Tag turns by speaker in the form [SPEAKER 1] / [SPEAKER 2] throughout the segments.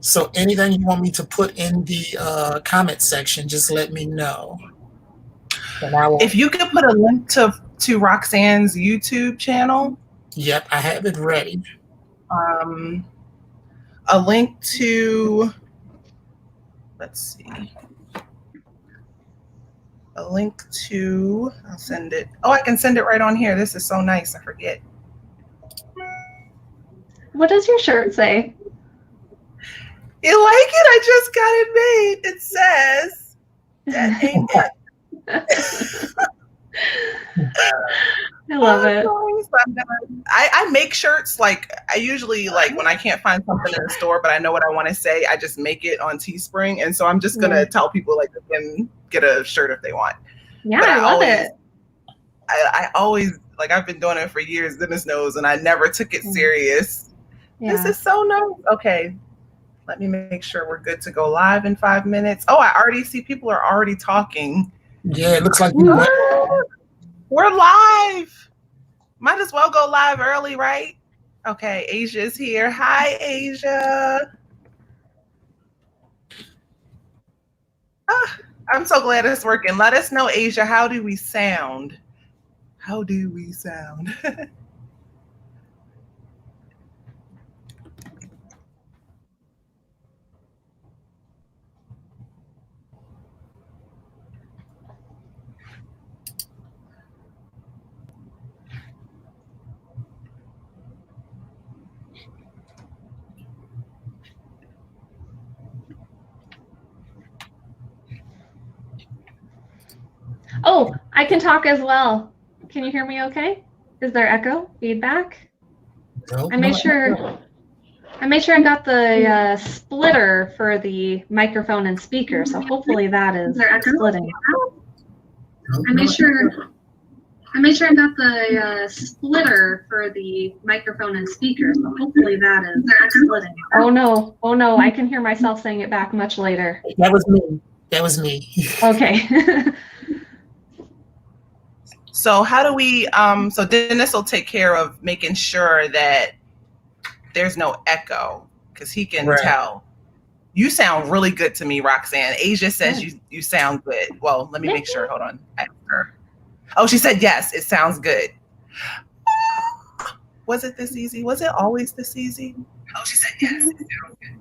[SPEAKER 1] So anything you want me to put in the comment section, just let me know.
[SPEAKER 2] If you could put a link to Roxanne's YouTube channel.
[SPEAKER 1] Yep, I have it ready.
[SPEAKER 2] A link to, let's see. A link to, I'll send it. Oh, I can send it right on here. This is so nice. I forget.
[SPEAKER 3] What does your shirt say?
[SPEAKER 2] You like it? I just got it made. It says, that ain't it.
[SPEAKER 3] I love it.
[SPEAKER 2] I make shirts. Like, I usually, like, when I can't find something in the store, but I know what I want to say, I just make it on Teespring. And so I'm just going to tell people, like, they can get a shirt if they want.
[SPEAKER 3] Yeah, I love it.
[SPEAKER 2] I always, like, I've been doing it for years, goodness knows, and I never took it serious. Yeah. This is so nice. Okay. Let me make sure we're good to go live in 5 minutes. Oh, I already see people are already talking.
[SPEAKER 1] Yeah, it looks like
[SPEAKER 2] we're live. Might as well go live early, right? Okay, Asia's here. Hi, Asia. I'm so glad it's working. Let us know, Asia, how do we sound? How do we sound?
[SPEAKER 3] Oh, I can talk as well. Can you hear me okay? Is there echo, feedback?
[SPEAKER 1] Nope.
[SPEAKER 3] I made sure I got the splitter for the microphone and speaker, so hopefully that is splitting. I made sure I got the splitter for the microphone and speaker, so hopefully that is splitting. Oh no, I can hear myself saying it back much later.
[SPEAKER 1] That was me.
[SPEAKER 3] Okay.
[SPEAKER 2] So how do we, so Dennis will take care of making sure that there's no echo, because he can tell. You sound really good to me, Roxanne. Asia says you sound good. Well, let me make sure. Hold on. Oh, she said yes, it sounds good. Was it this easy? Was it always this easy? Oh, she said yes, it sounds good.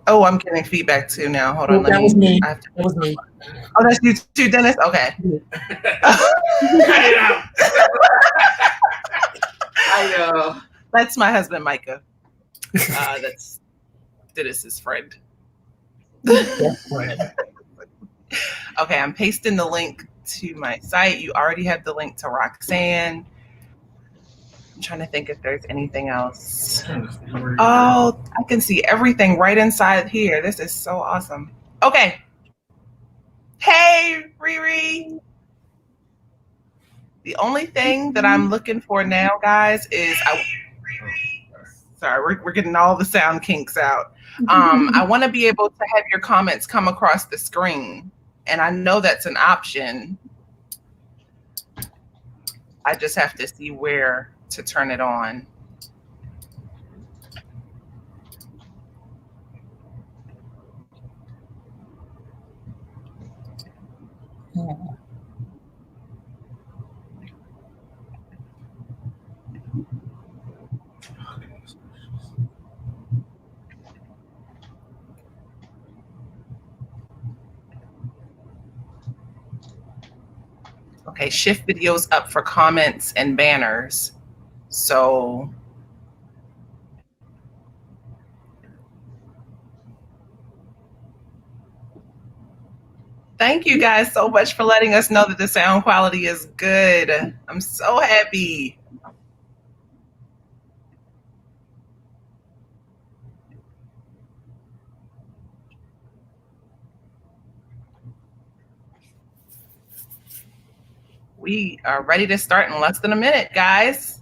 [SPEAKER 2] Oh, I'm getting feedback too now. Hold on.
[SPEAKER 1] That was me. That was me.
[SPEAKER 2] Oh, that's you too, Dennis? Okay. I know. That's my husband, Micah. That's Dennis's friend. Okay, I'm pasting the link to my site. You already have the link to Roxanne. I'm trying to think if there's anything else. Oh, I can see everything right inside here. This is so awesome. Okay. Hey, Riri. The only thing that I'm looking for now, guys, is sorry, we're getting all the sound kinks out. I want to be able to have your comments come across the screen, and I know that's an option. I just have to see where to turn it on. Okay, shift videos up for comments and banners. So thank you guys so much for letting us know that the sound quality is good. I'm so happy. We are ready to start in less than a minute, guys.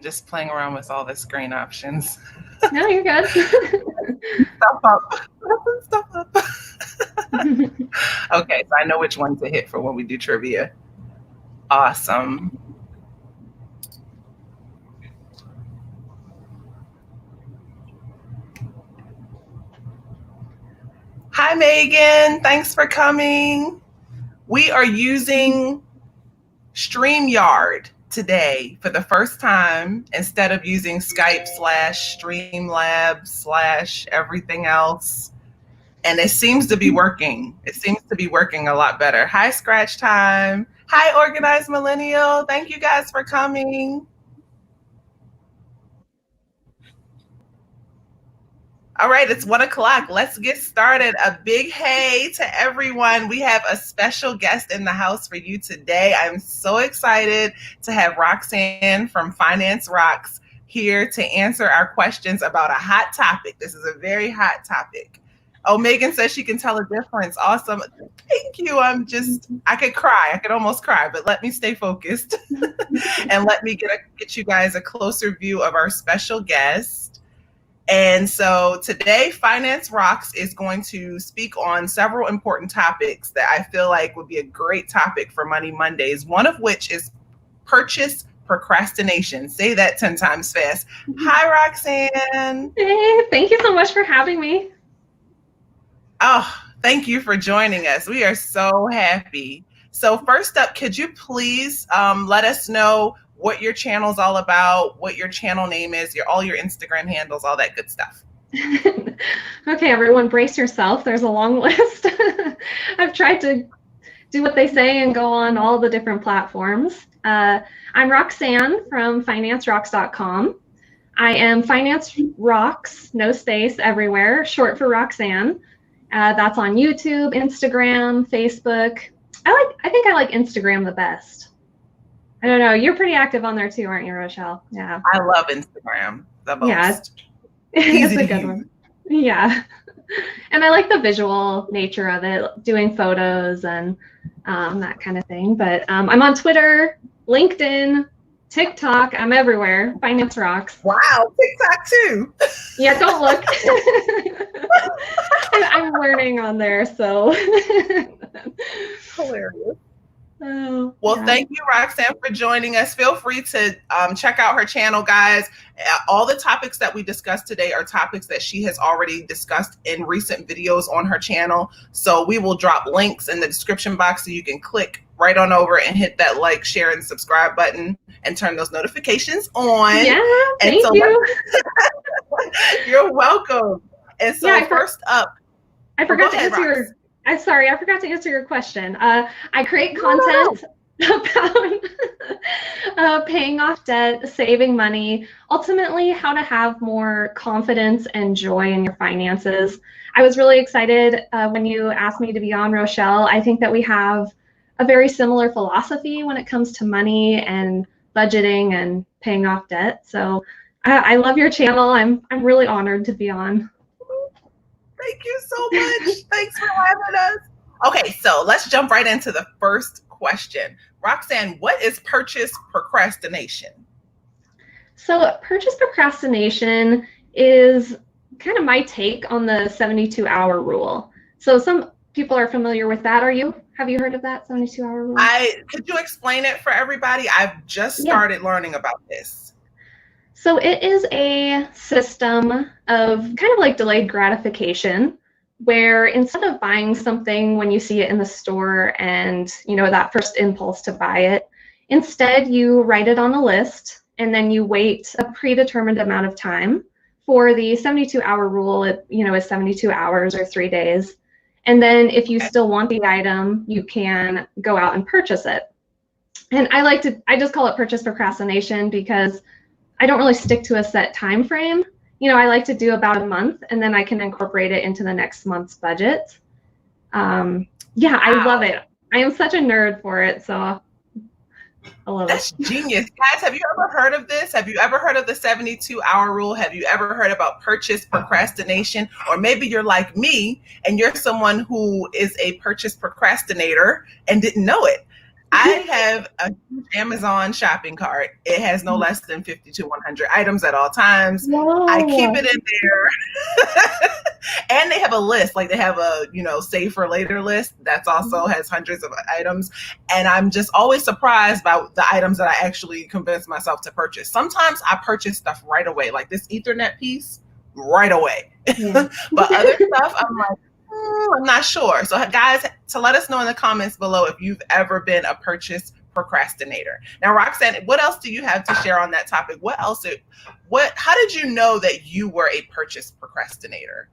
[SPEAKER 2] I'm just playing around with all the screen options.
[SPEAKER 3] No, you're good.
[SPEAKER 2] Stuff up. Stuff up. Okay, so I know which one to hit for when we do trivia. Awesome. Hi, Megan. Thanks for coming. We are using StreamYard today for the first time instead of using Skype / Streamlabs / everything else. And it seems to be working. It seems to be working a lot better. Hi, Scratch Time. Hi, Organized Millennial. Thank you guys for coming. All right, it's 1 o'clock. Let's get started. A big hey to everyone. We have a special guest in the house for you today. I'm so excited to have Roxanne from FinanceRox here to answer our questions about a hot topic. This is a very hot topic. Oh, Megan says she can tell a difference. Awesome. Thank you. I could cry. I could almost cry, but let me stay focused and let me get you guys a closer view of our special guest. And so today, FinanceRox is going to speak on several important topics that I feel like would be a great topic for Money Mondays, one of which is purchase procrastination. Say that 10 times fast. Hi, Roxanne.
[SPEAKER 3] Hey, thank you so much for having me.
[SPEAKER 2] Oh, thank you for joining us. We are so happy. So first up, could you please let us know what your channel's all about, what your channel name is, all your Instagram handles, all that good stuff.
[SPEAKER 3] Okay, everyone, brace yourself. There's a long list. I've tried to do what they say and go on all the different platforms. I'm Roxanne from FinanceRox.com. I am FinanceRox, no space, everywhere, short for Roxanne. That's on YouTube, Instagram, Facebook. I think I like Instagram the best. I don't know. You're pretty active on there too, aren't you, Rochelle? Yeah.
[SPEAKER 2] I love Instagram the most.
[SPEAKER 3] Yeah, it's a good one. Yeah. And I like the visual nature of it, doing photos and that kind of thing. But I'm on Twitter, LinkedIn, TikTok. I'm everywhere. FinanceRox.
[SPEAKER 2] Wow, TikTok too.
[SPEAKER 3] Yeah, don't look. I'm learning on there, so.
[SPEAKER 2] Hilarious.
[SPEAKER 3] Oh,
[SPEAKER 2] well,
[SPEAKER 3] yeah.
[SPEAKER 2] Thank you, Roxanne, for joining us. Feel free to check out her channel, guys. All the topics that we discussed today are topics that she has already discussed in recent videos on her channel. So we will drop links in the description box so you can click right on over and hit that like, share, and subscribe button and turn those notifications on.
[SPEAKER 3] Yeah, thank you.
[SPEAKER 2] You're welcome. And so first up,
[SPEAKER 3] I forgot to answer your. I'm sorry, I forgot to answer your question. I create content about paying off debt, saving money, ultimately how to have more confidence and joy in your finances. I was really excited when you asked me to be on, Rochelle. I think that we have a very similar philosophy when it comes to money and budgeting and paying off debt. So I love your channel. I'm really honored to be on.
[SPEAKER 2] Thank you so much. Thanks for having us. Okay, so let's jump right into the first question. Roxanne, what is purchase procrastination?
[SPEAKER 3] So purchase procrastination is kind of my take on the 72-hour rule. So some people are familiar with that. Have you heard of that 72-hour rule?
[SPEAKER 2] Could you explain it for everybody? I've just started learning about this.
[SPEAKER 3] So it is a system of kind of like delayed gratification, where instead of buying something when you see it in the store and, that first impulse to buy it, instead you write it on a list and then you wait a predetermined amount of time. For the 72-hour rule, it, is 72 hours or 3 days. And then if you still want the item, you can go out and purchase it. And I just call it purchase procrastination because I don't really stick to a set time frame. I like to do about a month and then I can incorporate it into the next month's budget. I love it. I am such a nerd for it, so I love it.
[SPEAKER 2] That's genius. Guys, have you ever heard of this? Have you ever heard of the 72-hour rule? Have you ever heard about purchase procrastination? Or maybe you're like me and you're someone who is a purchase procrastinator and didn't know it. I have a huge Amazon shopping cart. It has no less than 50 to 100 items at all times.
[SPEAKER 3] Whoa.
[SPEAKER 2] I keep it in there. And they have a list, like they have a, save for later list that's also has hundreds of items. And I'm just always surprised by the items that I actually convince myself to purchase. Sometimes I purchase stuff right away, like this Ethernet piece right away.
[SPEAKER 3] Yeah.
[SPEAKER 2] But other stuff, I'm like, I'm not sure. So guys, to let us know in the comments below if you've ever been a purchase procrastinator. Now, Roxanne, what else do you have to share on that topic? How did you know that you were a purchase procrastinator?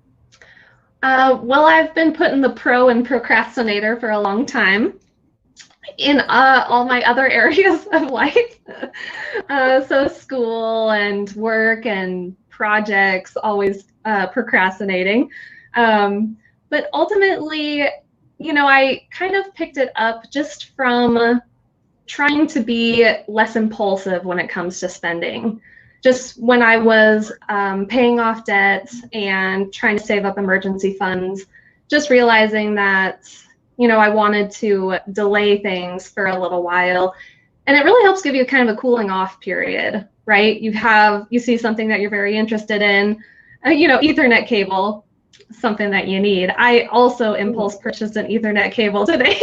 [SPEAKER 3] Well, I've been putting the pro and procrastinator for a long time in all my other areas of life. So school and work and projects, always procrastinating. But ultimately, I kind of picked it up just from trying to be less impulsive when it comes to spending. Just when I was paying off debt and trying to save up emergency funds, just realizing that, I wanted to delay things for a little while. And it really helps give you kind of a cooling off period, right? You see something that you're very interested in, Ethernet cable, something that you need. I also impulse purchased an Ethernet cable today.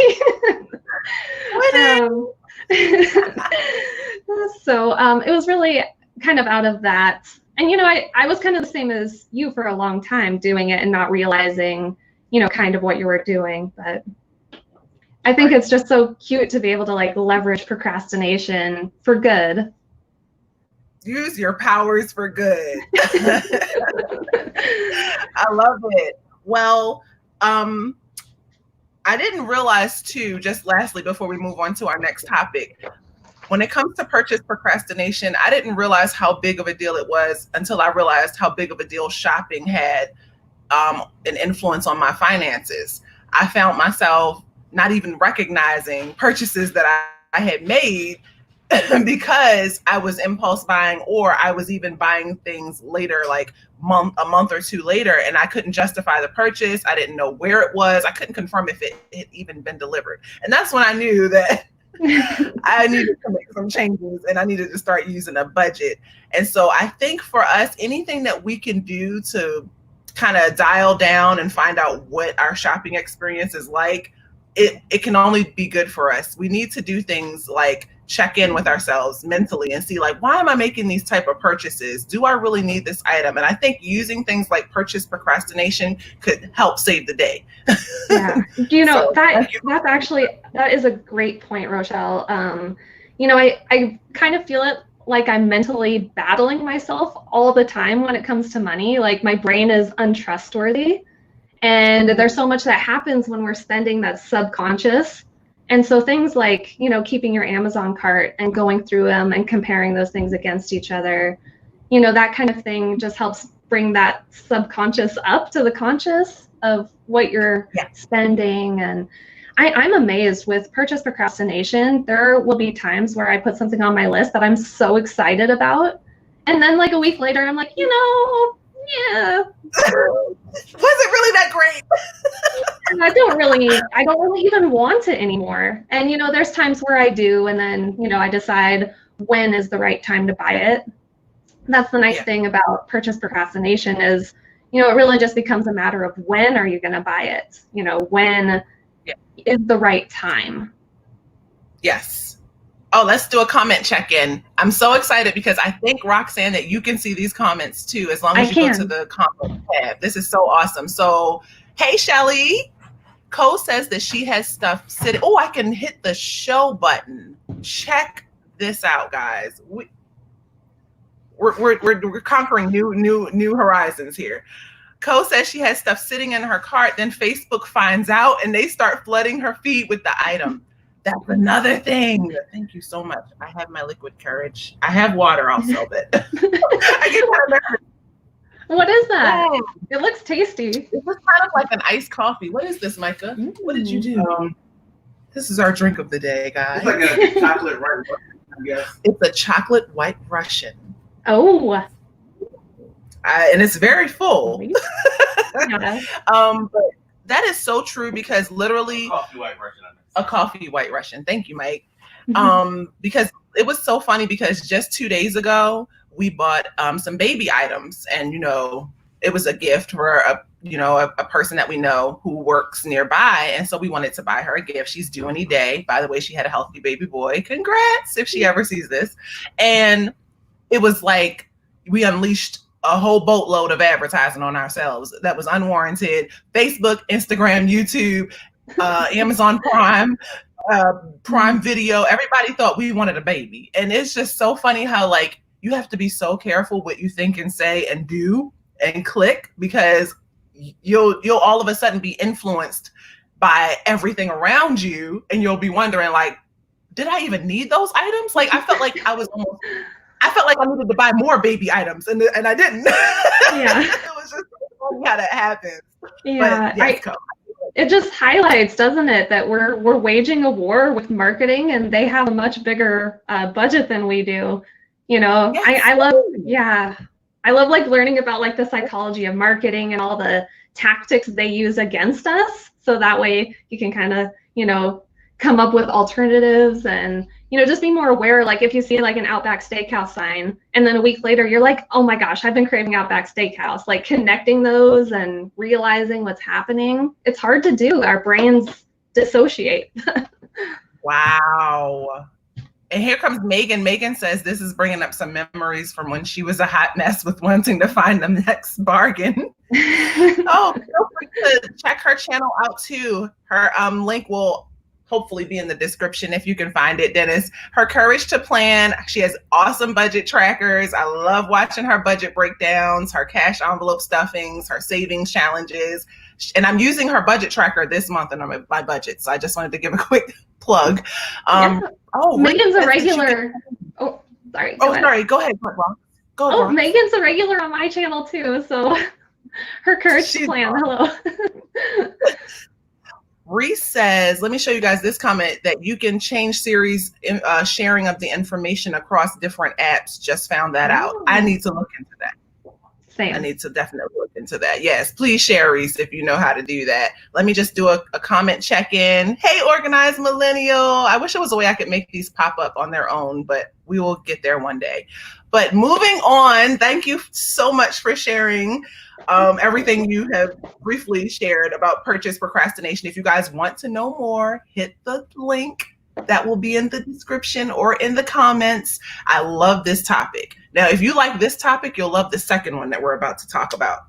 [SPEAKER 3] So it was really kind of out of that. And, I was kind of the same as you for a long time, doing it and not realizing, kind of what you were doing. But I think it's just so cute to be able to leverage procrastination for good.
[SPEAKER 2] Use your powers for good. I love it. Well, I didn't realize too, just lastly, before we move on to our next topic, when it comes to purchase procrastination, I didn't realize how big of a deal it was until I realized how big of a deal shopping had an influence on my finances. I found myself not even recognizing purchases that I had made because I was impulse buying, or I was even buying things later, like a month or two later, and I couldn't justify the purchase. I didn't know where it was. I couldn't confirm if it had even been delivered. And that's when I knew that I needed to make some changes and I needed to start using a budget. And so I think for us, anything that we can do to kind of dial down and find out what our shopping experience is like, it can only be good for us. We need to do things like check in with ourselves mentally and see, why am I making these type of purchases? Do I really need this item? And I think using things like purchase procrastination could help save the day.
[SPEAKER 3] Yeah. That is a great point, Rochelle. I kind of feel it like I'm mentally battling myself all the time when it comes to money. Like my brain is untrustworthy. And there's so much that happens when we're spending that's subconscious. And so things like, keeping your Amazon cart and going through them and comparing those things against each other, that kind of thing just helps bring that subconscious up to the conscious of what you're spending. And I'm amazed with purchase procrastination. There will be times where I put something on my list that I'm so excited about. And then a week later, I'm like, yeah.
[SPEAKER 2] Was it really that great?
[SPEAKER 3] I don't really even want it anymore. And, there's times where I do, and then, I decide when is the right time to buy it. That's the nice thing about purchase procrastination is, it really just becomes a matter of when are you going to buy it? When is the right time? Yes.
[SPEAKER 2] Oh, let's do a comment check-in. I'm so excited because I think, Roxanne, that you can see these comments too, as long as you go to the comment tab. This is so awesome. So, hey, Shelly. Co says that she has stuff sitting. Oh, I can hit the show button. Check this out, guys. We're conquering new horizons here. Co says she has stuff sitting in her cart. Then Facebook finds out and they start flooding her feed with the item. That's another thing. Thank you so much. I have my liquid courage. I have water also, but I get kind of nervous.
[SPEAKER 3] What is that? Oh. It looks tasty.
[SPEAKER 2] It looks kind of like an iced coffee. What is this, Micah? What did you do? This is our drink of the day, guys.
[SPEAKER 4] It's like a chocolate white Russian, I guess.
[SPEAKER 2] It's a chocolate white Russian.
[SPEAKER 3] Oh.
[SPEAKER 2] And it's very full.
[SPEAKER 3] Yeah.
[SPEAKER 2] But that is so true because literally.
[SPEAKER 4] Coffee white Russian.
[SPEAKER 2] a coffee White Russian. Thank you, Mike.
[SPEAKER 3] Mhm.
[SPEAKER 2] Because it was so funny because just 2 days ago, we bought some baby items, and it was a gift for a person that we know who works nearby, and so we wanted to buy her a gift. She's due any day. By the way, she had a healthy baby boy. Congrats if she ever sees this. And it was like we unleashed a whole boatload of advertising on ourselves that was unwarranted. Facebook, Instagram, YouTube, Amazon Prime, Prime Video. Everybody thought we wanted a baby. And it's just so funny how like you have to be so careful what you think and say and do and click, because you'll all of a sudden be influenced by everything around you, and you'll be wondering like, did I even need those items? Like I felt like I needed to buy more baby items, and I didn't.
[SPEAKER 3] Yeah.
[SPEAKER 2] It was just funny how that happens.
[SPEAKER 3] Yeah.
[SPEAKER 2] But yes,
[SPEAKER 3] it just highlights, doesn't it, that we're waging a war with marketing, and they have a much bigger budget than we do.
[SPEAKER 2] Yes.
[SPEAKER 3] I love like learning about like the psychology of marketing and all the tactics they use against us. So that way you can kind of, come up with alternatives and, just be more aware. Like if you see like an Outback Steakhouse sign and then a week later you're like, oh my gosh, I've been craving Outback Steakhouse, like connecting those and realizing what's happening. It's hard to do. Our brains dissociate.
[SPEAKER 2] Wow. And here comes Megan. Megan says this is bringing up some memories from when she was a hot mess with wanting to find the next bargain. Oh, feel free to check her channel out too. Her link will hopefully be in the description if you can find it, Dennis. Her Courage to Plan. She has awesome budget trackers. I love watching her budget breakdowns, her cash envelope stuffings, her savings challenges. And I'm using her budget tracker this month in my budget. So I just wanted to give a quick plug. Oh,
[SPEAKER 3] Megan's a regular. Oh, sorry.
[SPEAKER 2] Go ahead. Go ahead.
[SPEAKER 3] Oh, Megan's a regular on my channel too. So her Courage to Plan. Hello.
[SPEAKER 2] Reese says, let me show you guys this comment that you can change Siri's sharing of the information across different apps. Just found that out. I need to look into that.
[SPEAKER 3] Same.
[SPEAKER 2] I need to definitely look into that. Yes, please share, Reese, if you know how to do that. Let me just do a comment check-in. Hey, Organized Millennial. I wish there was a way I could make these pop up on their own, but we will get there one day. But moving on, thank you so much for sharing everything you have briefly shared about purchase procrastination. If you guys want to know more, hit the link that will be in the description or in the comments. I love this topic. Now, if you like this topic, you'll love the second one that we're about to talk about,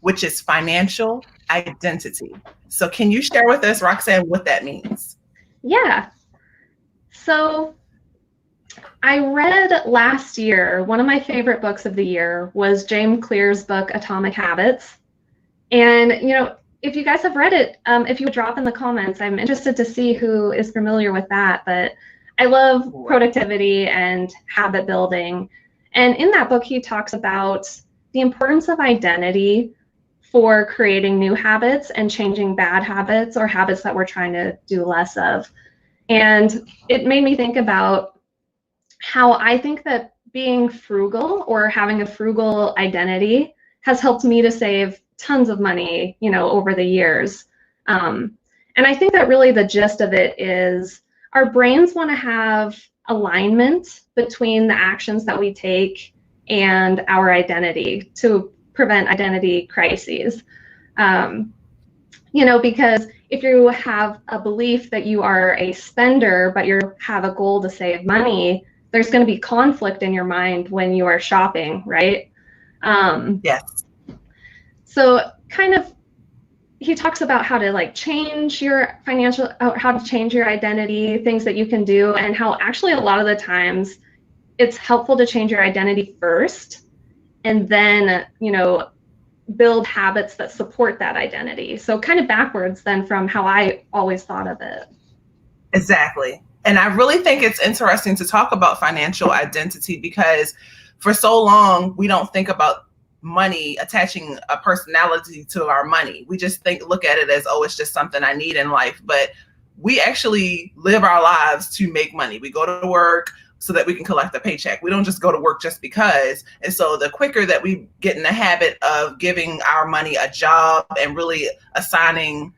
[SPEAKER 2] which is financial identity. So can you share with us, Roxanne, what that means?
[SPEAKER 3] Yeah. So I read last year, one of my favorite books of the year was James Clear's book, Atomic Habits. And, if you guys have read it, if you would drop in the comments, I'm interested to see who is familiar with that. But I love productivity and habit building. And in that book, he talks about the importance of identity for creating new habits and changing bad habits or habits that we're trying to do less of. And it made me think about how I think that being frugal or having a frugal identity has helped me to save tons of money, over the years. And I think that really the gist of it is our brains want to have alignment between the actions that we take and our identity to prevent identity crises. Because if you have a belief that you are a spender, but you have a goal to save money, there's going to be conflict in your mind when you are shopping, right?
[SPEAKER 2] Yes.
[SPEAKER 3] So he talks about how to change your how to change your identity, things that you can do, and how actually a lot of the times it's helpful to change your identity first and then, build habits that support that identity. So kind of backwards then from how I always thought of it.
[SPEAKER 2] Exactly. And I really think it's interesting to talk about financial identity because for so long, we don't think about money attaching a personality to our money. We just look at it as, oh, it's just something I need in life. But we actually live our lives to make money. We go to work so that we can collect a paycheck. We don't just go to work just because. And so the quicker that we get in the habit of giving our money a job and really assigning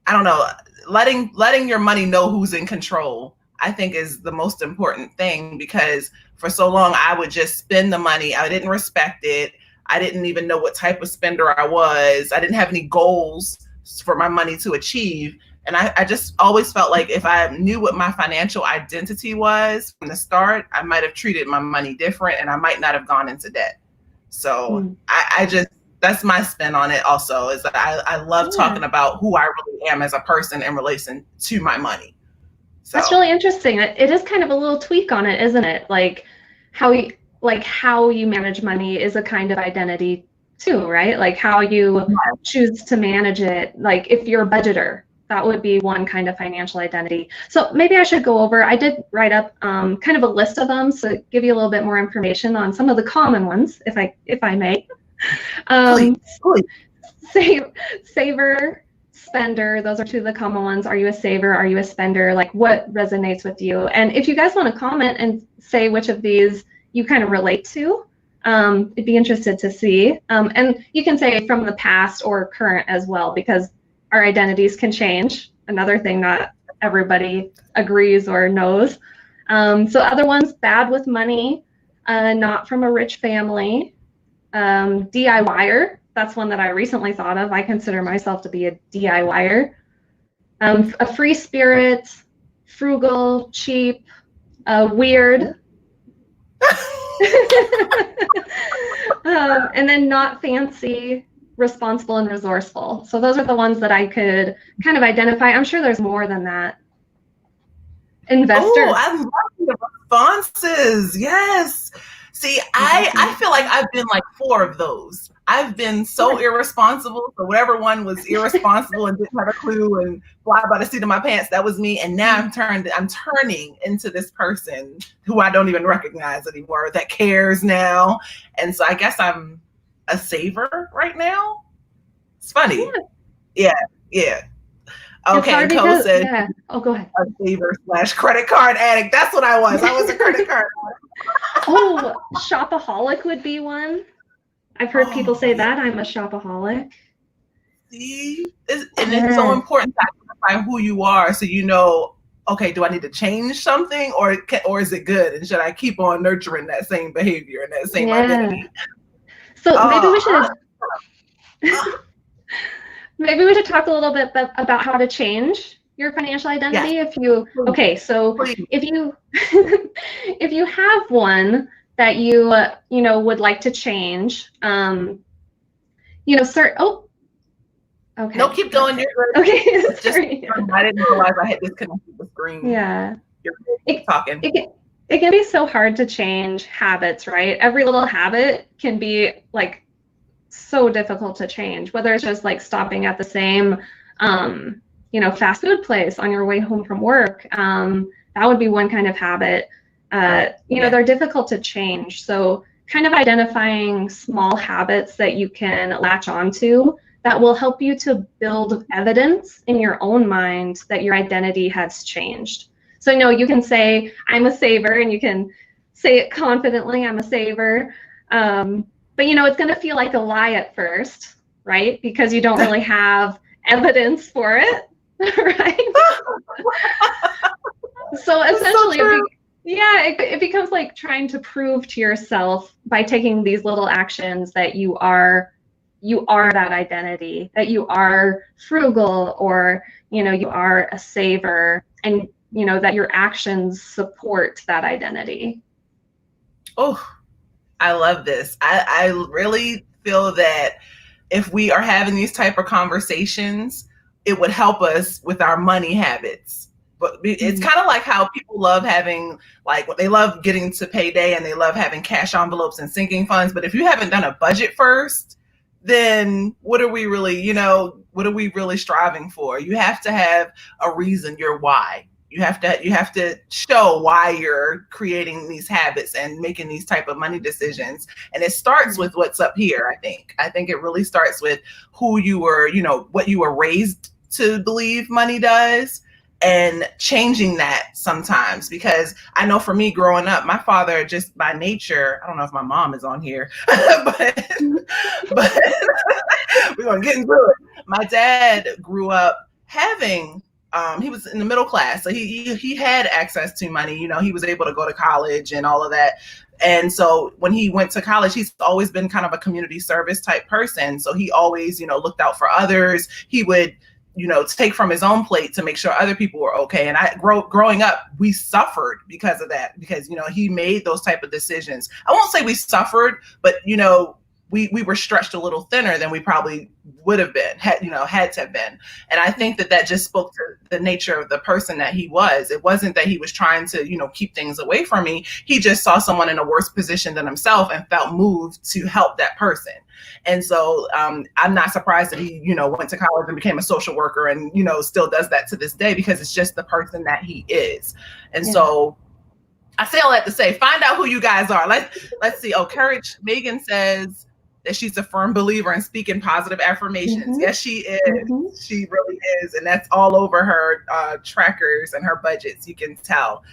[SPEAKER 2] I don't know, letting your money know who's in control, I think is the most important thing, because for so long I would just spend the money. I didn't respect it. I didn't even know what type of spender I was. I didn't have any goals for my money to achieve. And I just always felt like if I knew what my financial identity was from the start, I might have treated my money different and I might not have gone into debt. So I just, that's my spin on it also, is that I love talking about who I really am as a person in relation to my money. So
[SPEAKER 3] that's really interesting. It is kind of a little tweak on it, isn't it? Like how you manage money is a kind of identity too, right? Like how you choose to manage it. Like if you're a budgeter, that would be one kind of financial identity. So maybe I should go over, I did write up kind of a list of them, so give you a little bit more information on some of the common ones, if I may. Please. Saver, spender, those are two of the common ones. Are you a saver? Are you a spender? Like what resonates with you? And if you guys want to comment and say which of these you kind of relate to, I'd be interested to see. And you can say from the past or current as well, because our identities can change. Another thing not everybody agrees or knows. So other ones, bad with money, not from a rich family, DIYer. That's one that I recently thought of. I consider myself to be a DIYer. A free spirit, frugal, cheap, weird. And then not fancy, responsible, and resourceful. So those are the ones that I could kind of identify. I'm sure there's more than that. Investor.
[SPEAKER 2] Oh, I love the responses. Yes. See, I feel like I've been like 4 of those. I've been so irresponsible. So whatever one was irresponsible and didn't have a clue and fly by the seat of my pants, that was me. And now I'm turning into this person who I don't even recognize anymore, that cares now. And so I guess I'm a saver right now. It's funny. Yeah. Okay, and Cole said,
[SPEAKER 3] oh, go ahead.
[SPEAKER 2] A saver / credit card addict. That's what I was. I was a credit card addict.
[SPEAKER 3] Oh, shopaholic would be one. I've heard people say that. I'm a shopaholic.
[SPEAKER 2] See? It's so important to identify who you are, so you know, okay, do I need to change something, or is it good? And should I keep on nurturing that same behavior and that same identity?
[SPEAKER 3] So maybe we should maybe we should talk a little bit about how to change your financial identity.
[SPEAKER 2] Yes.
[SPEAKER 3] If you have one that you would like to change, okay.
[SPEAKER 2] No, keep going. You're good.
[SPEAKER 3] Okay, sorry.
[SPEAKER 2] I didn't realize I had disconnected the screen.
[SPEAKER 3] Yeah.
[SPEAKER 2] You're talking.
[SPEAKER 3] It can be so hard to change habits, right? Every little habit can be like so difficult to change, whether it's just like stopping at the same fast food place on your way home from work. That would be one kind of habit. They're difficult to change. So kind of identifying small habits that you can latch onto that will help you to build evidence in your own mind that your identity has changed. So you can say, I'm a saver, and you can say it confidently, I'm a saver. But it's going to feel like a lie at first, right? Because you don't really have evidence for it, right? So essentially, it becomes like trying to prove to yourself by taking these little actions that you are that identity, that you are frugal, or you are a saver, and that your actions support that identity.
[SPEAKER 2] Oh, I love this. I really feel that if we are having these type of conversations, it would help us with our money habits. But it's kind of like how people love having, like, they love getting to payday and they love having cash envelopes and sinking funds. But if you haven't done a budget first, then what are we really, what are we really striving for? You have to have a reason, your why. You have to show why you're creating these habits and making these type of money decisions. And it starts with what's up here, I think. I think it really starts with who you were, what you were raised to believe money does, and changing that sometimes. Because I know for me growing up, my father, just by nature, I don't know if my mom is on here, but we're going to get into it. My dad grew up having he was in the middle class, so he had access to money. You know, he was able to go to college and all of that. And so when he went to college, he's always been kind of a community service type person. So he always, you know, looked out for others. He would, you know, take from his own plate to make sure other people were okay. And growing up, we suffered because of that, because, you know, he made those type of decisions. I won't say we suffered, but, you know, we were stretched a little thinner than we probably would have been, had to have been. And I think that just spoke to the nature of the person that he was. It wasn't that he was trying to, you know, keep things away from me. He just saw someone in a worse position than himself and felt moved to help that person. And so I'm not surprised that he, you know, went to college and became a social worker and, you know, still does that to this day, because it's just the person that he is. And so I say all that to say, find out who you guys are. Let's see. Oh, Courage. Megan says that she's a firm believer in speaking positive affirmations. Mm-hmm. Yes, she is. Mm-hmm. She really is. And that's all over her trackers and her budgets. You can tell.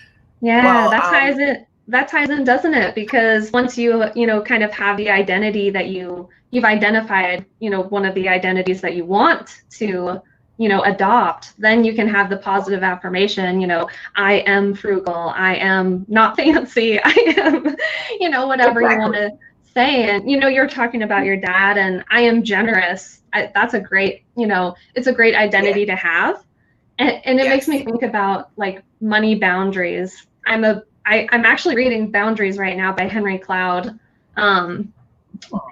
[SPEAKER 3] Yeah, well, that ties in, doesn't it? Because once you know, kind of have the identity that you've identified, you know, one of the identities that you want to, you know, adopt, then you can have the positive affirmation, you know, I am frugal, I am not fancy, I am, you know, whatever you want to say. And, you know, you're talking about your dad, and I am generous. That's a great, you know, it's a great identity to have. And it makes me think about like money boundaries. I'm actually reading Boundaries right now by Henry Cloud. And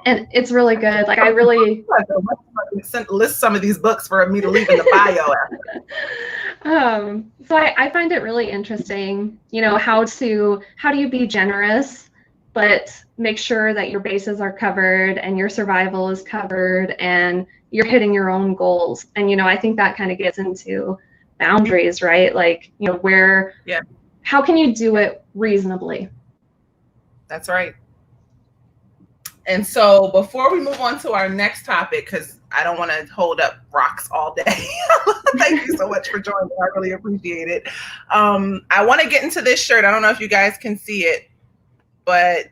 [SPEAKER 3] it's really good. Like, I really
[SPEAKER 2] list some of these books for me to leave in the
[SPEAKER 3] bio. So I find it really interesting, you know, how do you be generous, but make sure that your bases are covered and your survival is covered and you're hitting your own goals. And, you know, I think that kind of gets into boundaries, right? Like, you know, how can you do it reasonably?
[SPEAKER 2] That's right. And so before we move on to our next topic, because I don't want to hold up Rox all day. Thank you so much for joining. I really appreciate it. I want to get into this shirt. I don't know if you guys can see it, but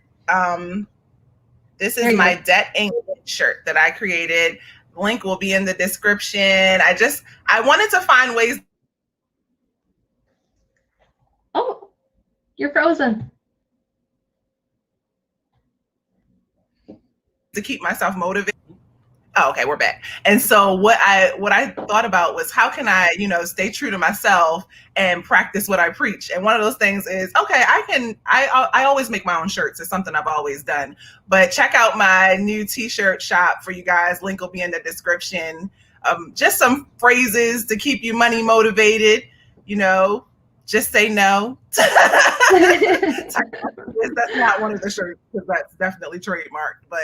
[SPEAKER 2] this is my Debt Ain't It shirt that I created. Link will be in the description. I wanted to find ways.
[SPEAKER 3] Oh, you're frozen.
[SPEAKER 2] To keep myself motivated. Oh, okay, we're back. And so what I thought about was, how can I, you know, stay true to myself and practice what I preach? And one of those things is, okay, I always make my own shirts. It's something I've always done. But check out my new t-shirt shop for you guys. Link will be in the description. Just some phrases to keep you money motivated, you know. Just say no. That's not one of the shirts, because that's definitely trademarked. But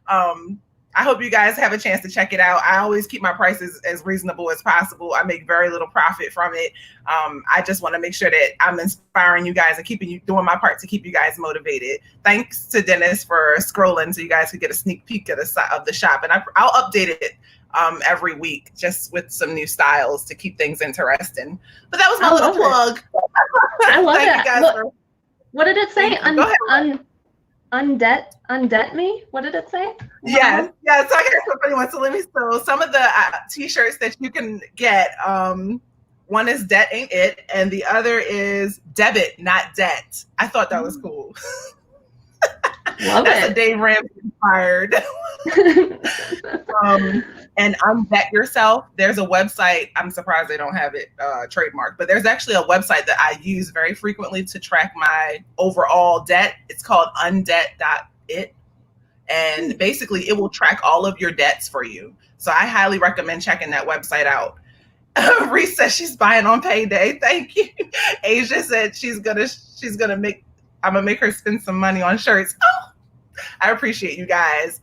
[SPEAKER 2] I hope you guys have a chance to check it out. I always keep my prices as reasonable as possible. I make very little profit from it. I just want to make sure that I'm inspiring you guys and doing my part to keep you guys motivated. Thanks to Dennis for scrolling so you guys could get a sneak peek of the shop. And I'll update it every week, just with some new styles to keep things interesting. But that was my little plug.
[SPEAKER 3] I love it. What did it say? Undebt me? What did it say?
[SPEAKER 2] Yes. So I got somebody wants to let me. So some of the t-shirts that you can get, one is Debt Ain't It, and the other is Debit, Not Debt. I thought that was cool. That's a Dave Ramsey inspired. And Unbet Yourself. There's a website. I'm surprised they don't have it trademarked, but there's actually a website that I use very frequently to track my overall debt. It's called undebt.it. And basically it will track all of your debts for you. So I highly recommend checking that website out. Reese says she's buying on payday. Thank you. Asia said I'm gonna make her spend some money on shirts. Oh, I appreciate you guys.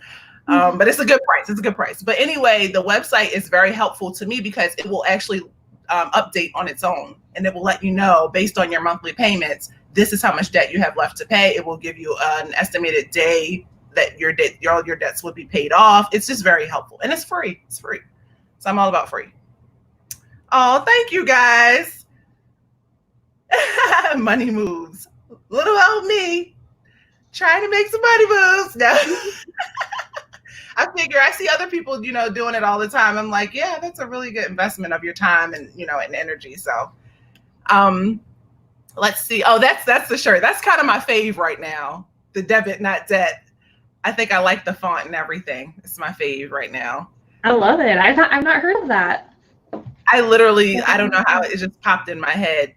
[SPEAKER 2] But it's a good price. It's a good price. But anyway, the website is very helpful to me because it will actually update on its own, and it will let you know, based on your monthly payments, this is how much debt you have left to pay. It will give you an estimated day that all your debts will be paid off. It's just very helpful, and it's free. It's free. So I'm all about free. Oh, thank you guys. Money moves. Little old me trying to make some money moves. No. I figure I see other people, doing it all the time. I'm like, yeah, that's a really good investment of your time and, and energy. So, let's see. Oh, that's the shirt. That's kind of my fave right now. The debit, not debt. I think I like the font and everything. It's my fave right now.
[SPEAKER 3] I love it. I've not heard of that.
[SPEAKER 2] I don't know how it just popped in my head.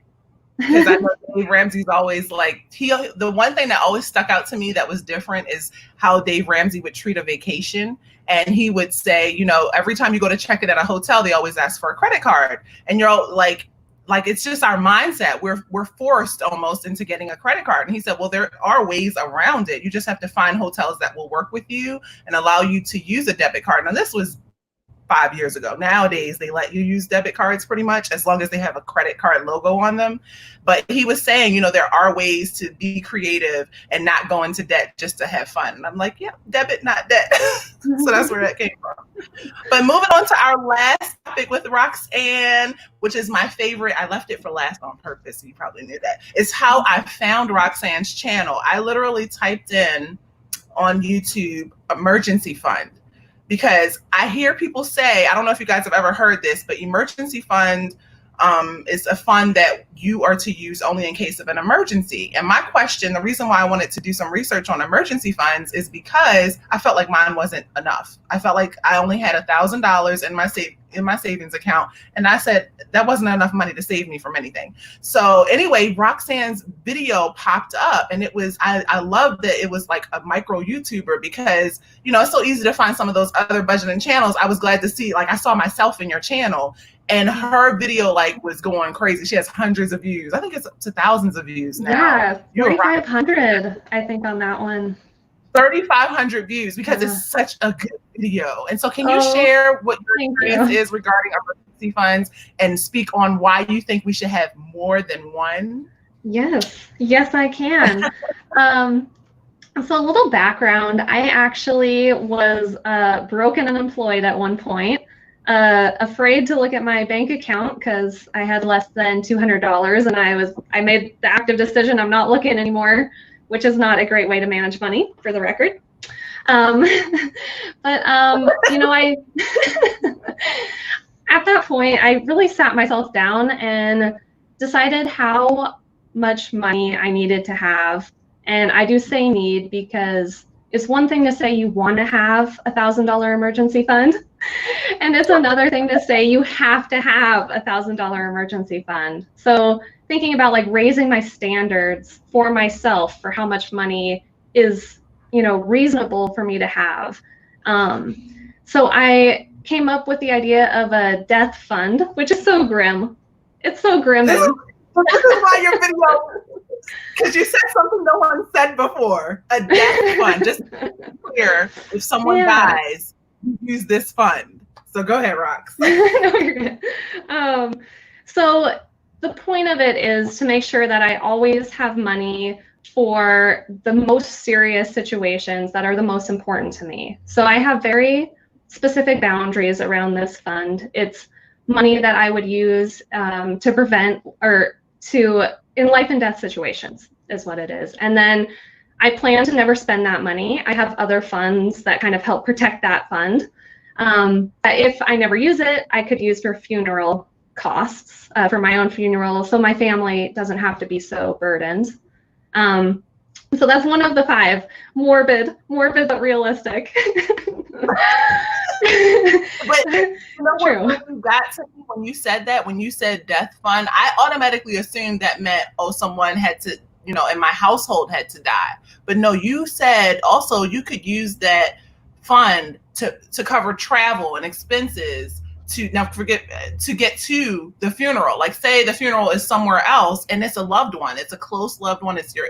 [SPEAKER 2] Because I know Dave Ramsey's always like, the one thing that always stuck out to me that was different is how Dave Ramsey would treat a vacation. And he would say, every time you go to check it at a hotel, they always ask for a credit card. And you're all like it's just our mindset. We're forced almost into getting a credit card. And he said, well, there are ways around it. You just have to find hotels that will work with you and allow you to use a debit card. Now, this was 5 years ago. Nowadays, they let you use debit cards pretty much as long as they have a credit card logo on them. But he was saying, there are ways to be creative and not go into debt just to have fun. And I'm like, yeah, debit, not debt. So that's where that came from. But moving on to our last topic with Roxanne, which is my favorite. I left it for last on purpose. You probably knew that. Is how I found Roxanne's channel. I literally typed in on YouTube emergency fund. Because I hear people say, I don't know if you guys have ever heard this, but emergency fund is a fund that you are to use only in case of an emergency. And my question, the reason why I wanted to do some research on emergency funds is because I felt like mine wasn't enough. I felt like I only had $1,000 in my savings account. And I said, that wasn't enough money to save me from anything. So anyway, Roxanne's video popped up and I loved that it was like a micro YouTuber because, it's so easy to find some of those other budgeting channels. I was glad to see, I saw myself in your channel and her video was going crazy. She has hundreds of views. I think it's up to thousands of views now.
[SPEAKER 3] Yeah, 3,500, I think, on that one.
[SPEAKER 2] 3,500 views because it's such a good video. And so can you share what your experience is regarding emergency funds and speak on why you think we should have more than one?
[SPEAKER 3] Yes, I can. So a little background, I actually was broke and unemployed at one point, afraid to look at my bank account because I had less than $200 and I made the active decision I'm not looking anymore, which is not a great way to manage money, for the record. But I at that point, I really sat myself down and decided how much money I needed to have. And I do say need because it's one thing to say you want to have $1,000 emergency fund, and it's another thing to say you have to have $1,000 emergency fund. So thinking about raising my standards for myself for how much money is, reasonable for me to have. So I came up with the idea of a death fund, which is so grim. It's so grim.
[SPEAKER 2] This is why your video, because you said something no one said before. A death fund, just to be clear, if someone dies, you use this fund. So go ahead, Rox.
[SPEAKER 3] No, you're good. So the point of it is to make sure that I always have money for the most serious situations that are the most important to me. So I have very specific boundaries around this fund. It's money that I would use to prevent in life and death situations is what it is. And then I plan to never spend that money. I have other funds that kind of help protect that fund. If I never use it, I could use for funeral costs, for my own funeral, so my family doesn't have to be so burdened. So that's one of the 5. Morbid but realistic.
[SPEAKER 2] But what you got to me when you said that, when you said death fund, I automatically assumed that meant, someone had to, in my household had to die. But no, you said also you could use that fund to cover travel and expenses to get to the funeral. Like say the funeral is somewhere else and it's a loved one, it's a close loved one, it's your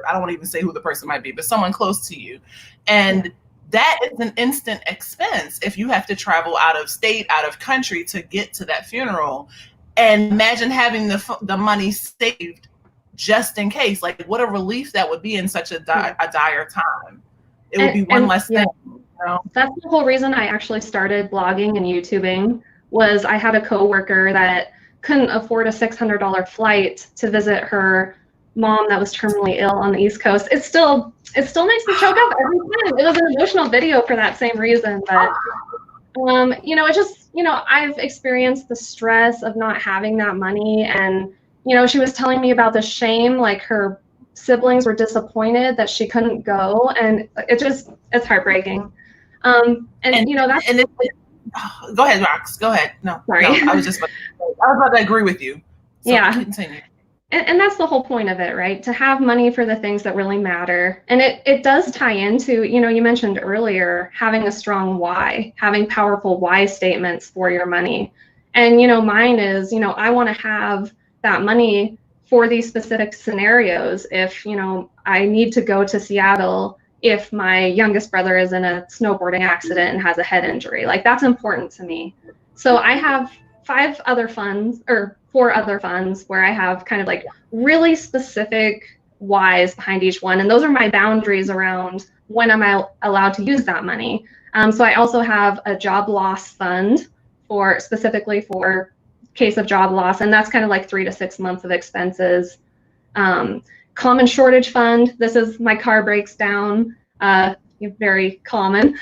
[SPEAKER 2] I don't want to even say who the person might be, but someone close to you. And that is an instant expense if you have to travel out of state, out of country to get to that funeral. And imagine having the money saved just in case. What a relief that would be in such a dire time. It would be one less thing.
[SPEAKER 3] That's the whole reason I actually started blogging and YouTubing, was I had a coworker that couldn't afford a $600 flight to visit her mom that was terminally ill on the East Coast. It still makes me choke up every time. It was an emotional video for that same reason, but it's just, I've experienced the stress of not having that money, and she was telling me about the shame, like her siblings were disappointed that she couldn't go, and it's heartbreaking. That's
[SPEAKER 2] go ahead, Rox. Go ahead. No,
[SPEAKER 3] sorry.
[SPEAKER 2] No, I was about to agree with you. So
[SPEAKER 3] yeah.
[SPEAKER 2] Continue.
[SPEAKER 3] And that's the whole point of it, right? To have money for the things that really matter. And it does tie into, you mentioned earlier, having a strong why, having powerful why statements for your money. And, mine is, I want to have that money for these specific scenarios. If, I need to go to Seattle, if my youngest brother is in a snowboarding accident and has a head injury, like that's important to me. So I have 4 other funds where I have kind of like really specific whys behind each one. And those are my boundaries around when am I allowed to use that money. So I also have a job loss fund specifically for case of job loss. And that's kind of like 3 to 6 months of expenses. Common shortage fund. This is my car breaks down, very common.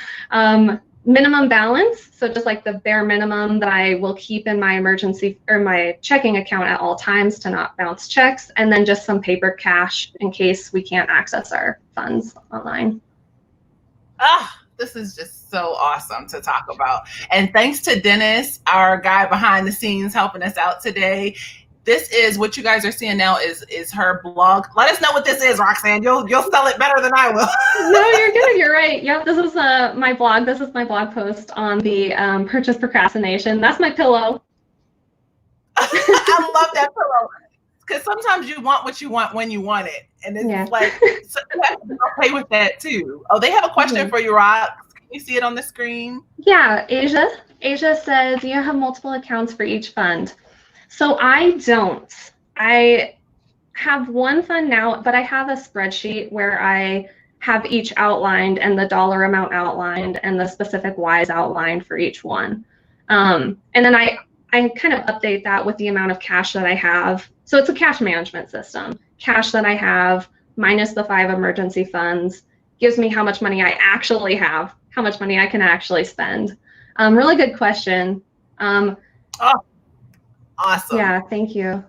[SPEAKER 3] Minimum balance, so just like the bare minimum that I will keep in my emergency or my checking account at all times to not bounce checks, and then just some paper cash in case we can't access our funds online.
[SPEAKER 2] This is just so awesome to talk about. And thanks to Dennis, our guy behind the scenes helping us out today. This is what you guys are seeing now is her blog. Let us know what this is, Roxanne. You'll sell it better than I will.
[SPEAKER 3] No, you're good. You're right. Yep, this is my blog. This is my blog post on the purchase procrastination. That's my pillow.
[SPEAKER 2] I love that pillow. Because sometimes you want what you want when you want it. And it's like, so you have to be okay with that too. Oh, they have a question for you, Rox. Can you see it on the screen?
[SPEAKER 3] Yeah, Asia. Asia says, you have multiple accounts for each fund. So I don't. I have one fund now, but I have a spreadsheet where I have each outlined and the dollar amount outlined and the specific whys outlined for each one. And then I kind of update that with the amount of cash that I have. So it's a cash management system. Cash that I have minus the 5 emergency funds gives me how much money I actually have, how much money I can actually spend. Really good question.
[SPEAKER 2] Awesome.
[SPEAKER 3] Yeah, thank you.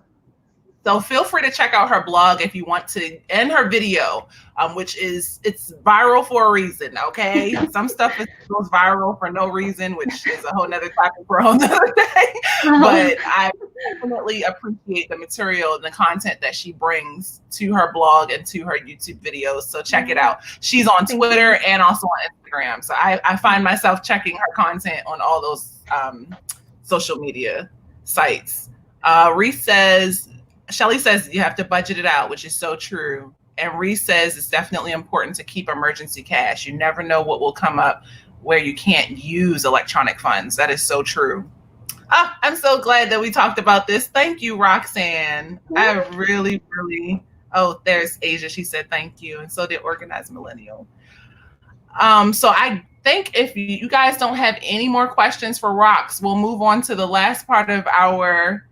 [SPEAKER 2] So feel free to check out her blog if you want to, and her video, which it's viral for a reason, okay? Some stuff goes viral for no reason, which is a whole nother topic for a whole nother day. But I definitely appreciate the material and the content that she brings to her blog and to her YouTube videos. So check it out. She's on Twitter and also on Instagram. So I find myself checking her content on all those social media sites. Shelly says you have to budget it out, which is so true. And Reese says it's definitely important to keep emergency cash. You never know what will come up where you can't use electronic funds. That is so true. I'm so glad that we talked about this. Thank you, Roxanne. I really, really, there's Asia. She said thank you. And so did Organized Millennial. So I think if you guys don't have any more questions for Rox, we'll move on to the last part of our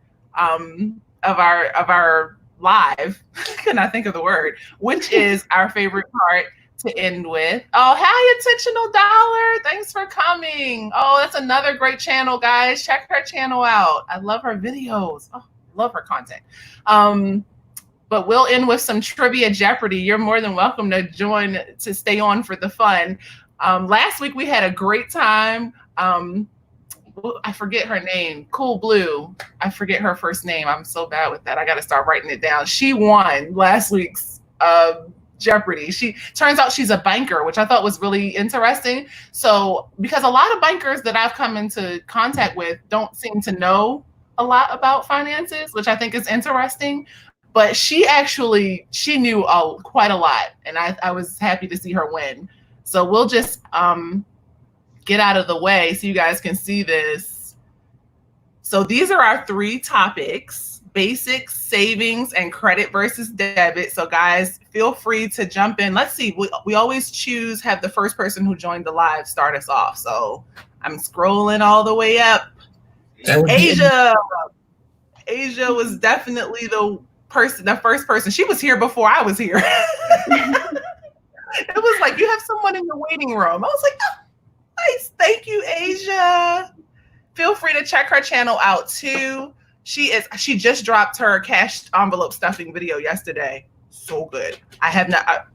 [SPEAKER 2] live, could not think of the word, which is our favorite part to end with. Oh, hi, Intentional Dollar. Thanks for coming. Oh, that's another great channel, guys. Check her channel out. I love her videos. Oh, love her content. But we'll end with some trivia Jeopardy. You're more than welcome to join to stay on for the fun. Last week we had a great time. I forget her name. Cool Blue. I forget her first name. I'm so bad with that. I got to start writing it down. She won last week's Jeopardy. Turns out she's a banker, which I thought was really interesting. So, because a lot of bankers that I've come into contact with don't seem to know a lot about finances, which I think is interesting. But she knew quite a lot, and I was happy to see her win. So we'll just get out of the way so you guys can see this. So these are our 3 topics: basics, savings, and credit versus debit. So guys, feel free to jump in. Let's see, we always have the first person who joined the live start us off. So I'm scrolling all the way up. Asia was definitely the first person, she was here before I was here. It was like, you have someone in the waiting room. I was like, oh, nice. Thank you, Asia. Feel free to check her channel out too. She just dropped her cash envelope stuffing video yesterday. So good. I have not.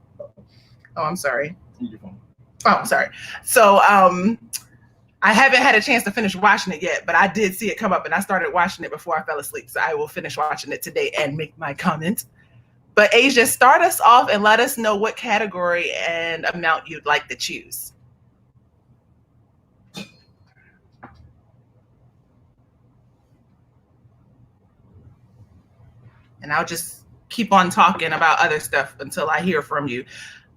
[SPEAKER 2] I'm sorry. Oh, I'm sorry. So I haven't had a chance to finish watching it yet, but I did see it come up and I started watching it before I fell asleep. So I will finish watching it today and make my comment. But Asia, start us off and let us know what category and amount you'd like to choose. And I'll just keep on talking about other stuff until I hear from you.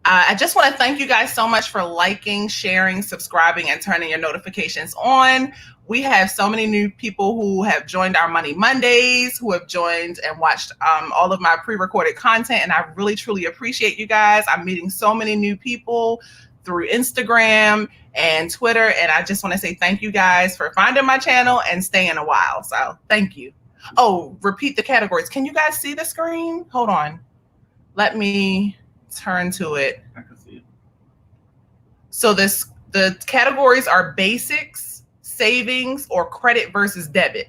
[SPEAKER 2] I just want to thank you guys so much for liking, sharing, subscribing, and turning your notifications on. We have so many new people who have joined our Money Mondays, who have joined and watched all of my pre-recorded content, and I really, truly appreciate you guys. I'm meeting so many new people through Instagram and Twitter, and I just want to say thank you guys for finding my channel and staying a while. So thank you. Oh, repeat the categories. Can you guys see the screen? Hold on. Let me turn to it.
[SPEAKER 4] I can see it.
[SPEAKER 2] So the categories are basics, savings, or credit versus debit.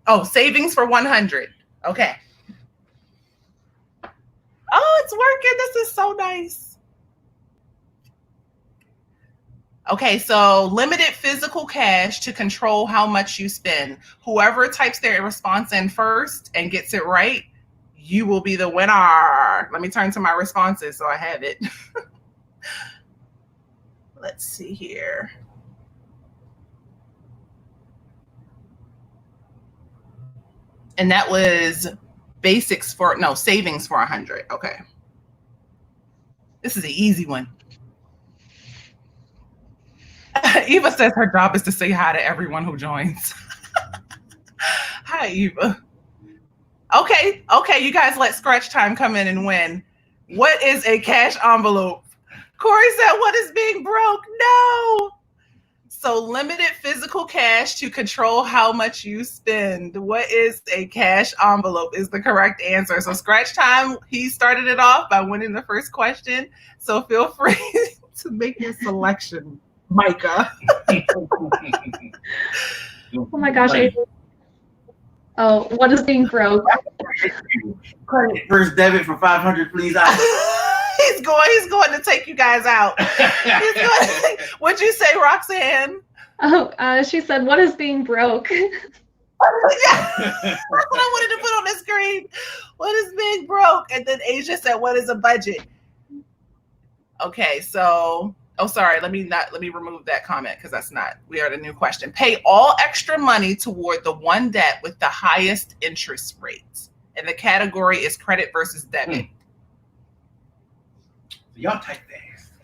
[SPEAKER 2] Oh, savings for 100. Okay. Oh, it's working. This is so nice. Okay, so limited physical cash to control how much you spend. Whoever types their response in first and gets it right, you will be the winner. Let me turn to my responses so I have it. Let's see here. And that was savings for 100. Okay. This is an easy one. Eva says her job is to say hi to everyone who joins. Hi, Eva. Okay, you guys let Scratch Time come in and win. What is a cash envelope? Corey said, what is being broke? No. So limited physical cash to control how much you spend. What is a cash envelope is the correct answer. So Scratch Time, he started it off by winning the first question. So feel free to make your selection, Micah.
[SPEAKER 3] Oh my gosh. Oh, what is being broke?
[SPEAKER 4] Credit versus debit for 500, please.
[SPEAKER 2] He's going to take you guys out. What'd you say, Roxanne?
[SPEAKER 3] Oh, she said, what is being broke?
[SPEAKER 2] Yeah. That's what I wanted to put on the screen. What is being broke? And then Asia said, what is a budget? Okay, so sorry, let me remove that comment because we are the new question. Pay all extra money toward the one debt with the highest interest rates. And the category is credit versus debit.
[SPEAKER 4] Y'all type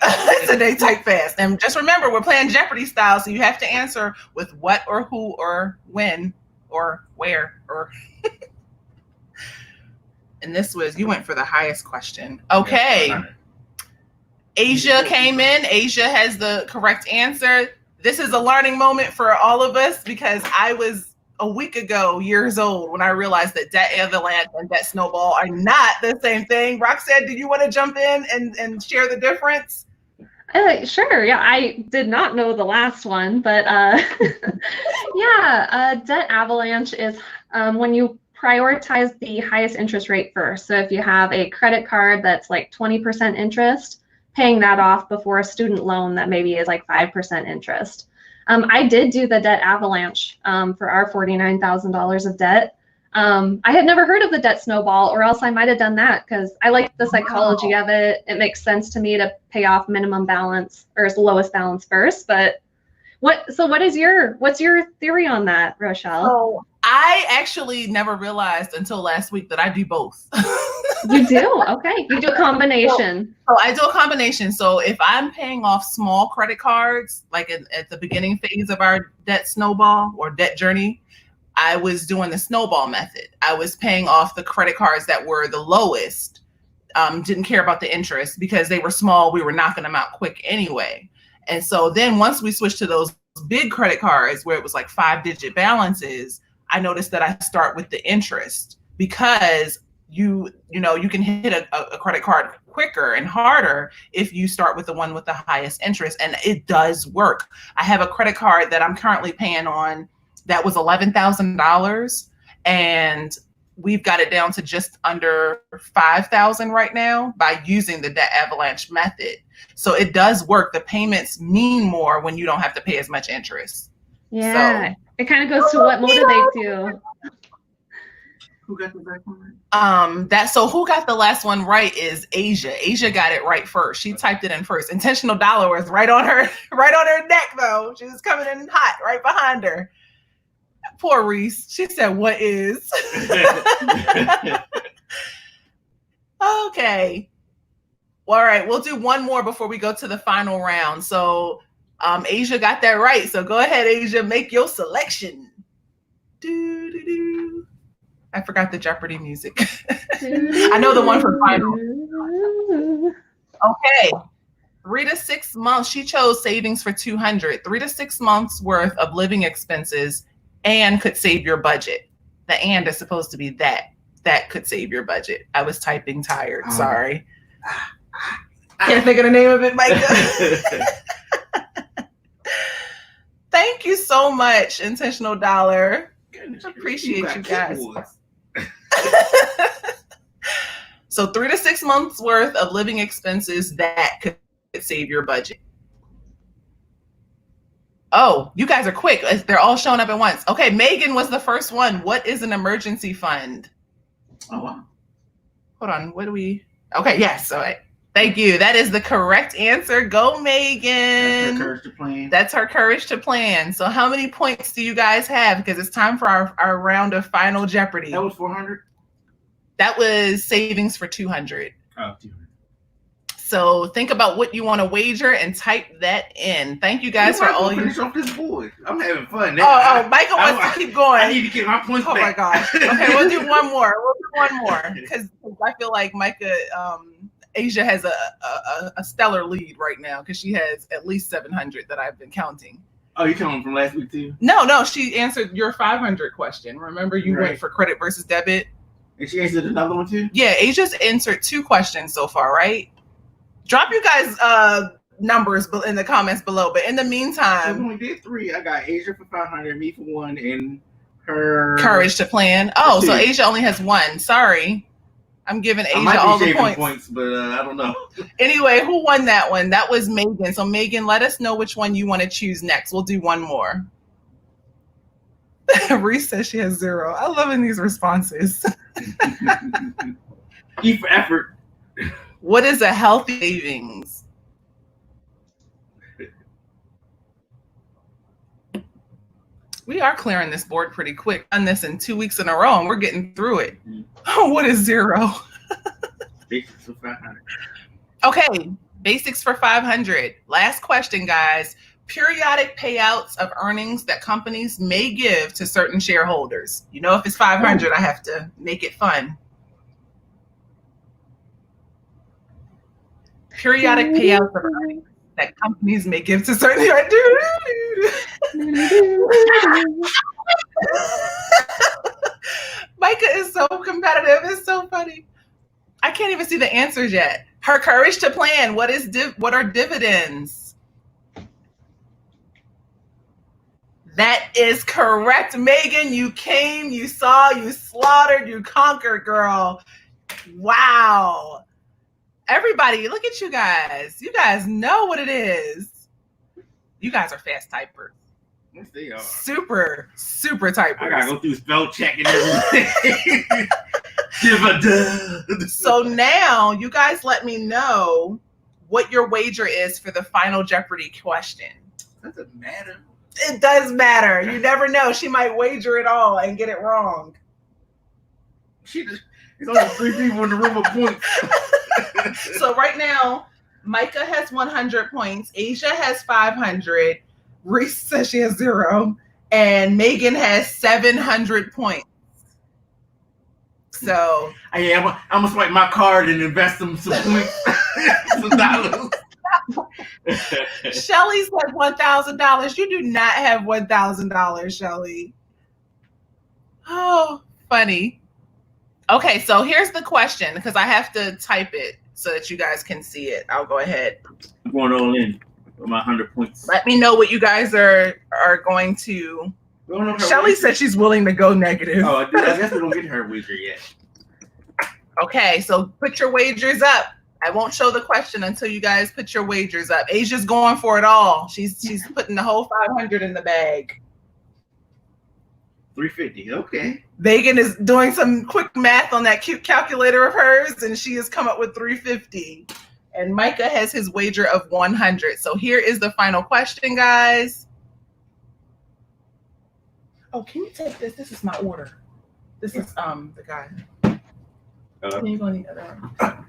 [SPEAKER 4] fast.
[SPEAKER 2] So they type fast. And just remember, we're playing Jeopardy style, so you have to answer with what or who or when or where or. And you went for the highest question. Okay. Asia came in. Asia has the correct answer. This is a learning moment for all of us because I was a week ago years old when I realized that debt avalanche and debt snowball are not the same thing. Roxanne, do you want to jump in and share the difference?
[SPEAKER 3] Sure. Yeah, I did not know the last one, but debt avalanche is when you prioritize the highest interest rate first. So if you have a credit card that's like 20% interest, paying that off before a student loan that maybe is like 5% interest. I did do the debt avalanche for our $49,000 of debt. I had never heard of the debt snowball, or else I might have done that because I like the psychology of it. It makes sense to me to pay off minimum balance or lowest balance first. But what's your theory on that, Rochelle?
[SPEAKER 2] Oh, I actually never realized until last week that I do both.
[SPEAKER 3] You do? Okay. You do a combination.
[SPEAKER 2] So I do a combination. So if I'm paying off small credit cards, like at the beginning phase of our debt snowball or debt journey, I was doing the snowball method. I was paying off the credit cards that were the lowest, didn't care about the interest because they were small. We were knocking them out quick anyway. And so then once we switched to those big credit cards where it was like 5-digit balances, I noticed that I start with the interest because you can hit a credit card quicker and harder if you start with the one with the highest interest. And it does work. I have a credit card that I'm currently paying on that was $11,000, and we've got it down to just under 5,000 right now by using the debt avalanche method. So it does work. The payments mean more when you don't have to pay as much interest.
[SPEAKER 3] Yeah, so, it kind of goes to what motivates you.
[SPEAKER 4] Who got the last one right?
[SPEAKER 2] So who got the last one right is Asia. Asia got it right first. She typed it in first. Intentional dollar was right on her neck though. She was coming in hot right behind her. Poor Reese. She said, "What is?" Okay. Well, all right. We'll do one more before we go to the final round. So Asia got that right. So go ahead, Asia. Make your selection. Do. I forgot the Jeopardy music. I know the one for final. Okay. 3 to 6 months. She chose savings for $200. 3 to 6 months worth of living expenses and could save your budget. The and is supposed to be that could save your budget. I was typing tired. Sorry. Can't think of the name of it, Micah. Thank you so much, Intentional Dollar. Appreciate you guys. So 3 to 6 months worth of living expenses that could save your budget. Oh, you guys are quick. They're all showing up at once. Okay, Megan was the first one. What is an emergency fund?
[SPEAKER 4] Oh, wow.
[SPEAKER 2] Hold on. What do we? Okay, yes. All right. Thank you. That is the correct answer. Go, Megan.
[SPEAKER 4] That's her courage to plan.
[SPEAKER 2] That's her courage to plan. So how many points do you guys have? Because it's time for our round of Final Jeopardy.
[SPEAKER 4] That was 400?
[SPEAKER 2] That was savings for 200.
[SPEAKER 4] Oh, 200.
[SPEAKER 2] So think about what you want to wager and type that in. Thank you guys for all you.
[SPEAKER 4] Finish off this board. I'm having fun.
[SPEAKER 2] Michael wants to keep going.
[SPEAKER 4] I need to get my points back.
[SPEAKER 2] Oh my gosh. Okay, we'll do one more. Because I feel like Micah, Asia has a stellar lead right now because she has at least 700 that I've been counting.
[SPEAKER 4] Oh, you counting from last week too?
[SPEAKER 2] No, she answered your 500 question. Remember, you went for credit versus debit.
[SPEAKER 4] And she answered another one too?
[SPEAKER 2] Yeah, Asia's answered 2 questions so far, right? Drop you guys numbers in the comments below. But in the meantime,
[SPEAKER 4] we only did 3. I got Asia for 500, me for 1, and her
[SPEAKER 2] courage to plan. Oh, so Asia only has 1. Sorry, I'm giving Asia all the points.
[SPEAKER 4] But I don't know.
[SPEAKER 2] Anyway, who won that one? That was Megan. So Megan, let us know which one you want to choose next. We'll do one more. Reese says she has 0. I love in these responses.
[SPEAKER 4] E for effort.
[SPEAKER 2] What is a healthy savings? We are clearing this board pretty quick. Done this in 2 weeks in a row, and we're getting through it. What is 0?
[SPEAKER 4] Basics for 500.
[SPEAKER 2] Okay, basics for 500. Last question, guys. Periodic payouts of earnings that companies may give to certain shareholders. You know, if it's 500, I have to make it fun. Periodic payouts of earnings that companies may give to certain. Micah is so competitive. It's so funny. I can't even see the answers yet. Her courage to plan. What are dividends? That is correct, Megan. You came, you saw, you slaughtered, you conquered, girl. Wow. Everybody, look at you guys. You guys know what it is. You guys are fast typers.
[SPEAKER 4] Yes, they are.
[SPEAKER 2] Super typers.
[SPEAKER 4] I gotta go through spell check and everything.
[SPEAKER 2] So now you guys let me know what your wager is for the Final Jeopardy question.
[SPEAKER 4] Doesn't matter.
[SPEAKER 2] It does matter. You never know. She might wager it all and get it wrong.
[SPEAKER 4] There's only 3 people in the room with points.
[SPEAKER 2] So right now, Micah has 100 points. Asia has 500. Reese says she has 0. And Megan has 700 points. So
[SPEAKER 4] I'm gonna swipe my card and invest some points, some dollars.
[SPEAKER 2] Shelly said $1,000. You do not have $1,000, Shelly. Oh, funny. Okay, so here's the question, because I have to type it so that you guys can see it. I'll go ahead.
[SPEAKER 4] I'm going all in with my 100 points.
[SPEAKER 2] Let me know what you guys are going to. Shelly said she's willing to go negative.
[SPEAKER 4] Oh, I guess we don't get her wager yet.
[SPEAKER 2] Okay, so put your wagers up. I won't show the question until you guys put your wagers up. Asia's going for it all. She's putting the whole 500 in the bag.
[SPEAKER 4] 350. Okay.
[SPEAKER 2] Megan is doing some quick math on that cute calculator of hers, and she has come up with 350. And Micah has his wager of 100. So here is the final question, guys. Oh, can you take this? This is my order. This is the guy. Can you go on the other one?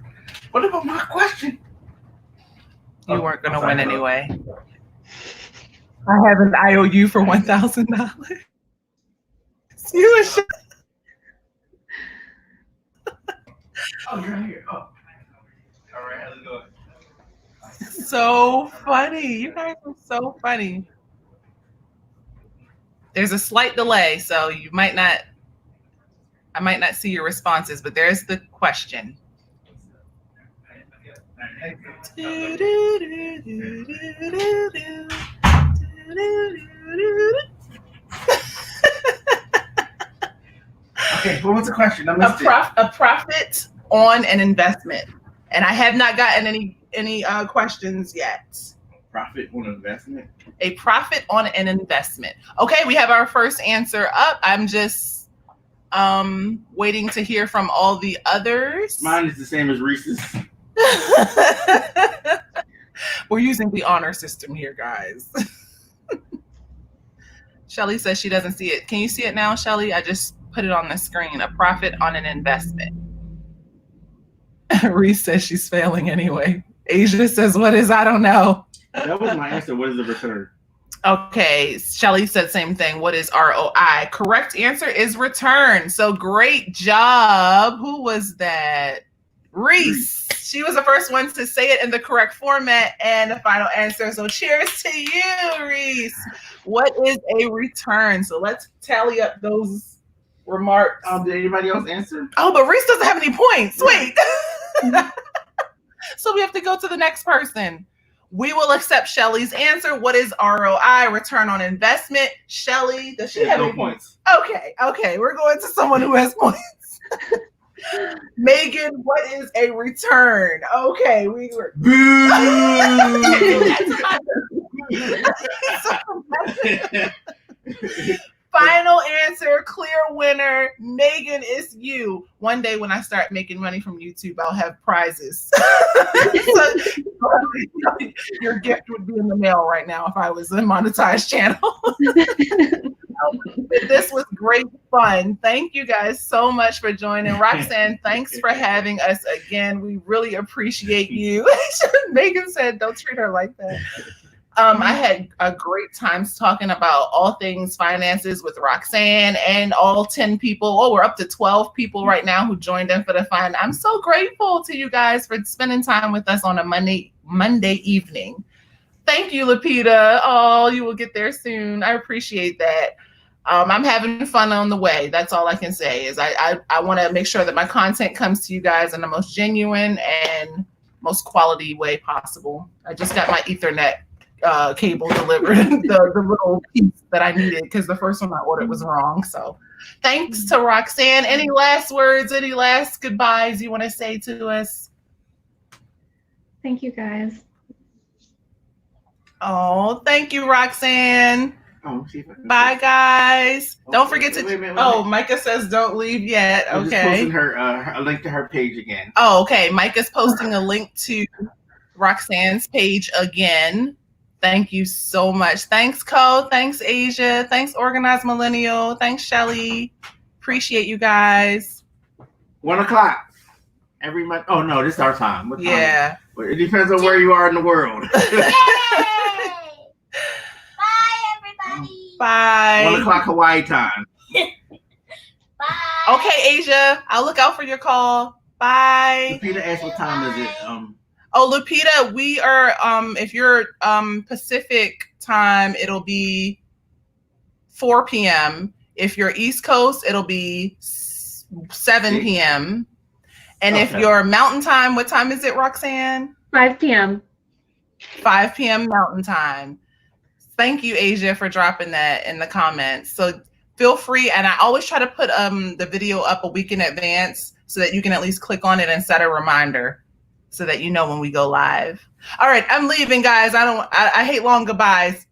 [SPEAKER 4] What about my question?
[SPEAKER 2] You weren't going to win anyway. I have an IOU for $1,000. You and Shelly.
[SPEAKER 4] Oh, you're here. Oh. All right, let's go.
[SPEAKER 2] So funny. You guys are so funny. There's a slight delay, so I might not see your responses, but there's the question.
[SPEAKER 4] Okay, what was the question? I
[SPEAKER 2] A
[SPEAKER 4] missed it.
[SPEAKER 2] profit on an investment, and I have not gotten any questions yet.
[SPEAKER 4] Profit on investment.
[SPEAKER 2] A profit on an investment. Okay, we have our first answer up. I'm just waiting to hear from all the others.
[SPEAKER 4] Mine is the same as Reese's.
[SPEAKER 2] We're using the honor system here, guys. Shelly says she doesn't see it. Can you see it now, Shelly? I just put it on the screen. A profit on an investment. Reese says she's failing anyway. Asia says, what is, I don't know.
[SPEAKER 4] That was my answer. What is the return?
[SPEAKER 2] Okay, Shelly said same thing. What is ROI? Correct answer is return. So great job. Who was that? Reese. She was the first one to say it in the correct format and the final answer. So cheers to you, Reese. What is a return? So let's tally up those remarks.
[SPEAKER 4] Did anybody else answer?
[SPEAKER 2] Oh, but Reese doesn't have any points. Wait. So we have to go to the next person. We will accept Shelly's answer. What is ROI, return on investment? Shelly, does she have
[SPEAKER 4] no
[SPEAKER 2] any
[SPEAKER 4] points?
[SPEAKER 2] Okay. We're going to someone who has points. Megan, what is a return? Okay, we were. Final answer, clear winner. Megan, it's you. One day when I start making money from YouTube, I'll have prizes. So, your gift would be in the mail right now if I was a monetized channel. This was great fun. Thank you guys so much for joining. Roxanne, thanks for having us again. We really appreciate you. Megan said, don't treat her like that. I had a great time talking about all things finances with Roxanne and all 10 people. Oh, we're up to 12 people right now who joined in for the fun. I'm so grateful to you guys for spending time with us on a Monday evening. Thank you, Lapita. Oh, you will get there soon. I appreciate that. I'm having fun on the way. That's all I can say is I want to make sure that my content comes to you guys in the most genuine and most quality way possible. I just got my Ethernet cable delivered, the little piece that I needed because the first one I ordered was wrong. So thanks to Roxanne. Any last words, any last goodbyes you want to say to us?
[SPEAKER 3] Thank you, guys.
[SPEAKER 2] Oh, thank you, Roxanne.
[SPEAKER 4] Oh,
[SPEAKER 2] bye, guys. Don't forget to.
[SPEAKER 4] Wait.
[SPEAKER 2] Oh, Micah says don't leave yet.
[SPEAKER 4] I'm just
[SPEAKER 2] Okay.
[SPEAKER 4] posting her a link to her page again.
[SPEAKER 2] Oh, okay. Micah's posting a link to Roxanne's page again. Thank you so much. Thanks, Co. Thanks, Asia. Thanks, Organized Millennial. Thanks, Shelly. Appreciate you guys.
[SPEAKER 4] 1 o'clock every month. Oh no, this is our time. What time?
[SPEAKER 2] Yeah.
[SPEAKER 4] But it depends on where you are in the world.
[SPEAKER 2] Bye.
[SPEAKER 4] 1 o'clock Hawaii time.
[SPEAKER 5] Bye.
[SPEAKER 2] Okay, Asia. I'll look out for your call. Bye.
[SPEAKER 4] Peter asked what time is it?
[SPEAKER 2] Oh, Lupita, we are if you're Pacific time, it'll be 4 p.m. If you're East Coast, it'll be 7 p.m. And if
[SPEAKER 4] Okay.
[SPEAKER 2] you're Mountain Time, what time is it, Roxanne?
[SPEAKER 3] 5 p.m.
[SPEAKER 2] 5 p.m. Mountain Time. Thank you, Asia, for dropping that in the comments. So feel free, and I always try to put the video up a week in advance so that you can at least click on it and set a reminder so that you know when we go live. All right, I'm leaving, guys. I hate long goodbyes.